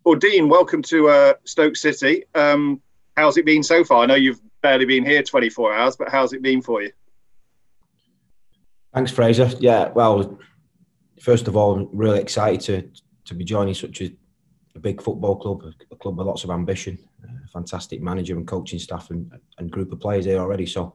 Well, Dean, welcome to Stoke City. How's it been so far? I know you've barely been here 24 hours, but how's it been for you? Thanks, Fraser. Yeah, well, first of all, I'm really excited to be joining such a big football club, a club with lots of ambition, a fantastic manager and coaching staff and group of players here already. So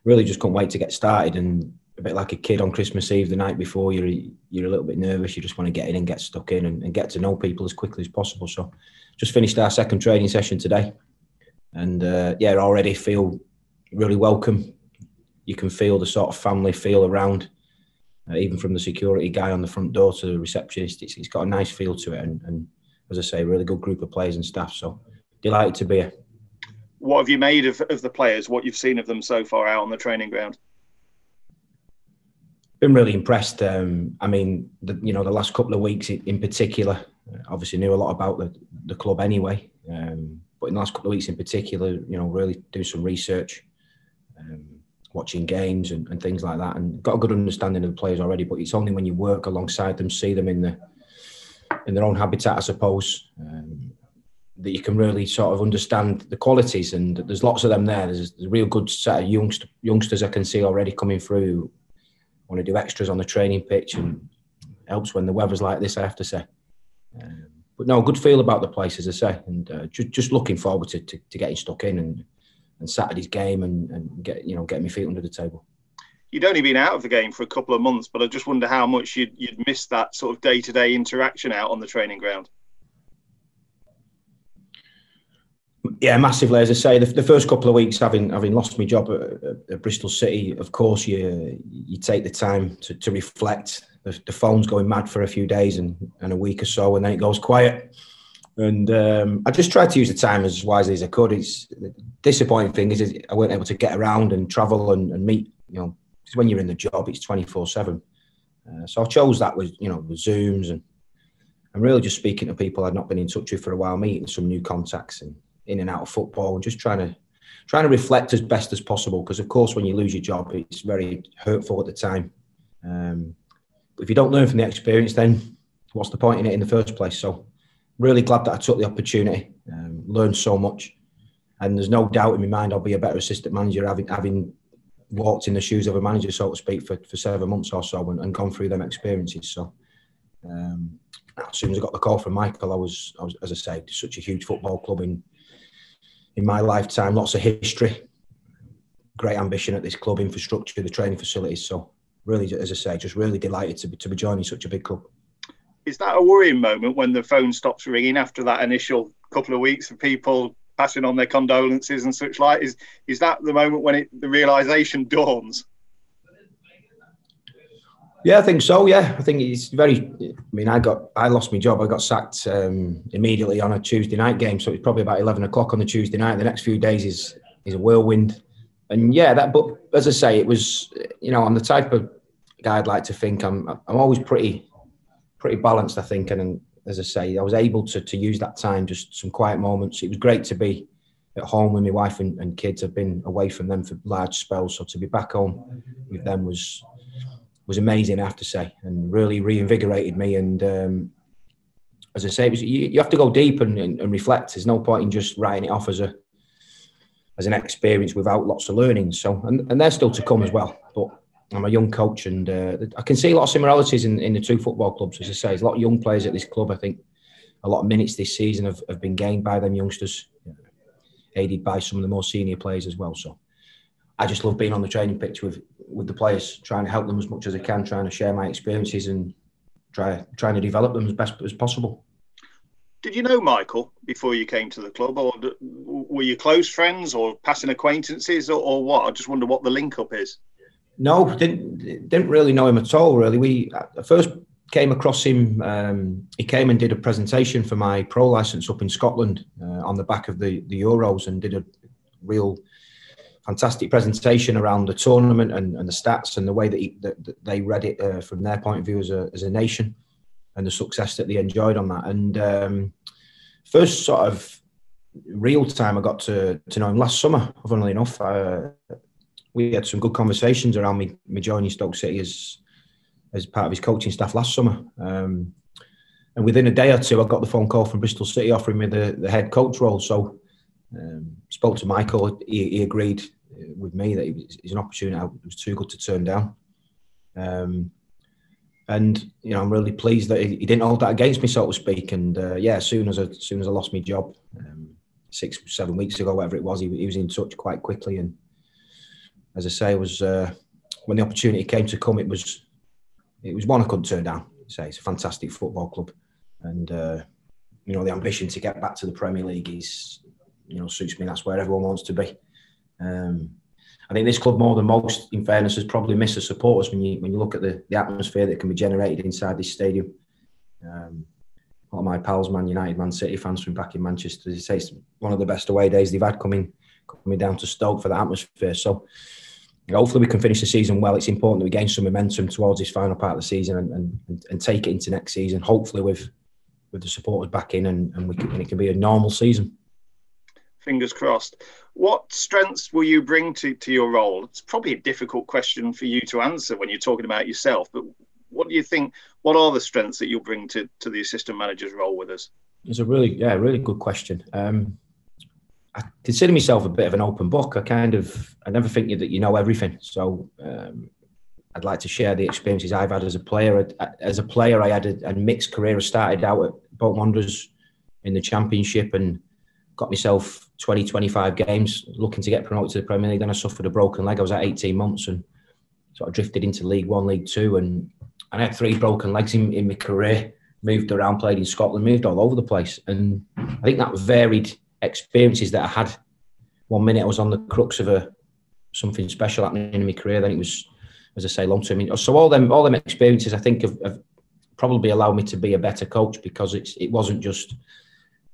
really just can't wait to get started. And a bit like a kid on Christmas Eve the night before, you're a little bit nervous. You just want to get in and get stuck in and get to know people as quickly as possible. So just finished our second training session today. And already feel really welcome. You can feel the sort of family feel around, even from the security guy on the front door to the receptionist. It's got a nice feel to it. And as I say, a really good group of players and staff. So delighted to be here. What have you made of the players? What you've seen of them so far out on the training ground? Been really impressed. The last couple of weeks in particular, obviously knew a lot about the club anyway. But in the last couple of weeks in particular, really do some research, watching games and things like that, and got a good understanding of the players already. But it's only when you work alongside them, see them in their own habitat, I suppose, that you can really sort of understand the qualities. And there's lots of them there. There's a real good set of youngsters I can see already coming through. Want to do extras on the training pitch, and helps when the weather's like this, I have to say. But no, good feel about the place, as I say, and just looking forward to getting stuck in and Saturday's game and getting my feet under the table. You'd only been out of the game for a couple of months, but I just wonder how much you'd missed that sort of day-to-day interaction out on the training ground. Yeah, massively. As I say, the first couple of weeks, having lost my job at Bristol City, of course, you take the time to reflect. The phone's going mad for a few days and a week or so, and then it goes quiet. And I just tried to use the time as wisely as I could. It's the disappointing thing is I weren't able to get around and travel and meet. Because when you're in the job, it's 24/7. So I chose that with the Zooms and really just speaking to people I'd not been in touch with for a while, meeting some new contacts and in and out of football, and just trying to reflect as best as possible. Because of course, when you lose your job, it's very hurtful at the time. But if you don't learn from the experience, then what's the point in it in the first place? So really glad that I took the opportunity, learned so much, and there's no doubt in my mind I'll be a better assistant manager having walked in the shoes of a manager, so to speak, for 7 months or so and gone through them experiences. So as soon as I got the call from Michael, I was as I say, such a huge football club in my lifetime, lots of history, great ambition at this club, infrastructure, the training facilities. So really, as I say, just really delighted to be joining such a big club. Is that a worrying moment when the phone stops ringing after that initial couple of weeks of people passing on their condolences and such like? Is that the moment when the realisation dawns? Yeah, I think so. Yeah, I think it's very. I lost my job. I got sacked immediately on a Tuesday night game, so it's probably about 11 o'clock on the Tuesday night. The next few days is a whirlwind, and yeah, but as I say, it was. I'm the type of guy I'd like to think I'm always pretty balanced, I think, and as I say, I was able to use that time, just some quiet moments. It was great to be at home with my wife and kids. I've been away from them for large spells, so to be back home with them was amazing, I have to say, and really reinvigorated me. And as I say, you have to go deep and reflect. There's no point in just writing it off as an experience without lots of learning. So, and they're still to come as well. But I'm a young coach, and I can see a lot of similarities in the two football clubs. As I say, there's a lot of young players at this club. I think a lot of minutes this season have been gained by them youngsters, aided by some of the more senior players as well. So I just love being on the training pitch with the players, trying to help them as much as I can, trying to share my experiences and trying to develop them as best as possible. Did you know Michael before you came to the club, or were you close friends or passing acquaintances, or what? I just wonder what the link up is. No, didn't really know him at all, really. We first came across him. He came and did a presentation for my pro licence up in Scotland on the back of the Euros, and did a real fantastic presentation around the tournament and the stats and the way that they read it from their point of view as a nation, and the success that they enjoyed on that. And first sort of real time I got to know him last summer, funnily enough. We had some good conversations around me joining Stoke City as part of his coaching staff last summer. within a day or two, I got the phone call from Bristol City offering me the head coach role. So spoke to Michael. He agreed with me that it was an opportunity it was too good to turn down. And I'm really pleased that he didn't hold that against me, so to speak. And as soon as I lost my job 6-7 weeks ago, whatever it was, he was in touch quite quickly. And as I say, it was when the opportunity came to come, it was one I couldn't turn down. Say it's a fantastic football club, and the ambition to get back to the Premier League is suits me. That's where everyone wants to be. I think this club, more than most, in fairness, has probably missed the supporters when you look at the atmosphere that can be generated inside this stadium. A lot of my pals, Man United, Man City fans from back in Manchester, they say it's one of the best away days they've had coming down to Stoke for that atmosphere. So hopefully we can finish the season well. It's important that we gain some momentum towards this final part of the season and take it into next season, hopefully with the supporters back in and it can be a normal season. Fingers crossed. What strengths will you bring to your role? It's probably a difficult question for you to answer when you're talking about yourself, but what do you think, what are the strengths that you'll bring to the assistant manager's role with us? It's a really good question. I consider myself a bit of an open book. I never think that you know everything. So I'd like to share the experiences I've had as a player. I had a mixed career. I started out at Bolton Wanderers in the Championship and got myself 20-25 games looking to get promoted to the Premier League. Then I suffered a broken leg. I was at 18 months and sort of drifted into League One, League Two. And I had 3 broken legs in my career. Moved around, played in Scotland, moved all over the place. And I think that varied experiences that I had. One minute I was on the crux of something special happening in my career. Then it was, as I say, long term. So all them experiences I think have probably allowed me to be a better coach, because it wasn't just,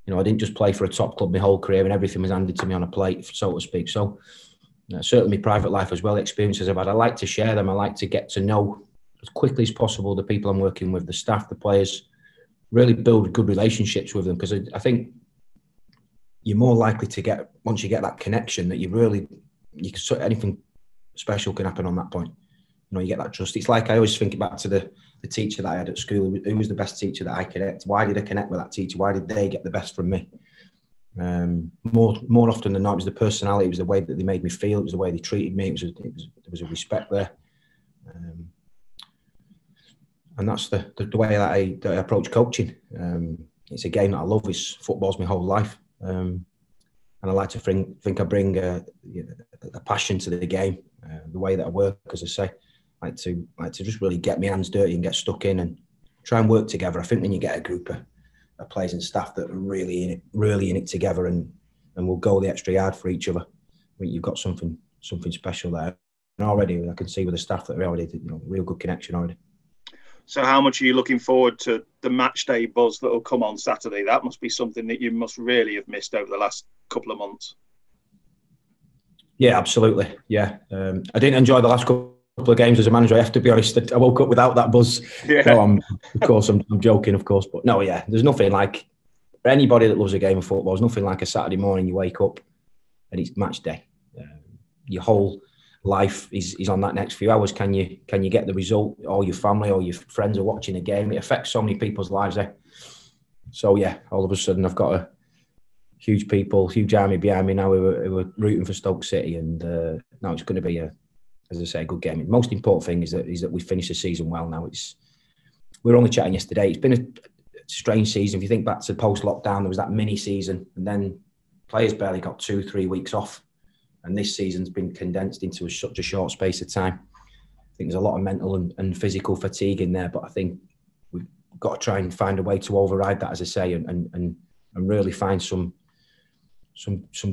I didn't just play for a top club my whole career and everything was handed to me on a plate, so to speak. So certainly my private life as well, experiences I've had, I like to share them. I like to get to know as quickly as possible the people I'm working with, the staff, the players, really build good relationships with them, because I think you're more likely to get, once you get that connection, that anything special can happen on that point. You get that trust. It's like I always think back to the teacher that I had at school. Who was the best teacher that I connect? Why did I connect with that teacher? Why did they get the best from me? More often than not, it was the personality. It was the way that they made me feel. It was the way they treated me. There was a respect there. And that's the way that I approach coaching. It's a game that I love. Football's my whole life. And I like to think I bring a passion to the game. The way that I work, as I say, I like to just really get my hands dirty and get stuck in and try and work together. I think when you get a group of players and staff that are really in it together and will go the extra yard for each other, I think you've got something special there. And already I can see with the staff that are already, real good connection already. So how much are you looking forward to the Matchday buzz that will come on Saturday? That must be something that you must really have missed over the last couple of months. Yeah, absolutely. Yeah. I didn't enjoy the last couple of games as a manager, I have to be honest. I woke up without that buzz. Yeah. No, I'm joking, of course. But no, yeah, there's nothing like, for anybody that loves a game of football, there's nothing like a Saturday morning you wake up and it's match day. Your whole life is on that next few hours. Can you get the result? All your family, all your friends are watching a game. It affects so many people's lives there. So yeah, all of a sudden I've got a huge army behind me now who are rooting for Stoke City, and now it's going to be as I say, a good game. The most important thing is that we finish the season well. Now we were only chatting yesterday. It's been a strange season. If you think back to post-lockdown, there was that mini season, and then players barely got 2-3 weeks off. And this season's been condensed into such a short space of time. I think there's a lot of mental and physical fatigue in there, but I think we've got to try and find a way to override that, as I say, and really find some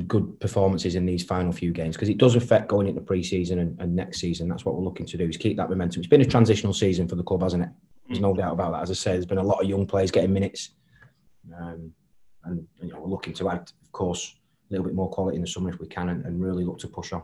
good performances in these final few games, because it does affect going into pre-season and next season. That's what we're looking to do, is keep that momentum. It's been a transitional season for the club, hasn't it? There's no doubt about that. As I say, there's been a lot of young players getting minutes, and we're looking to add, of course, a little bit more quality in the summer if we can, and really look to push on.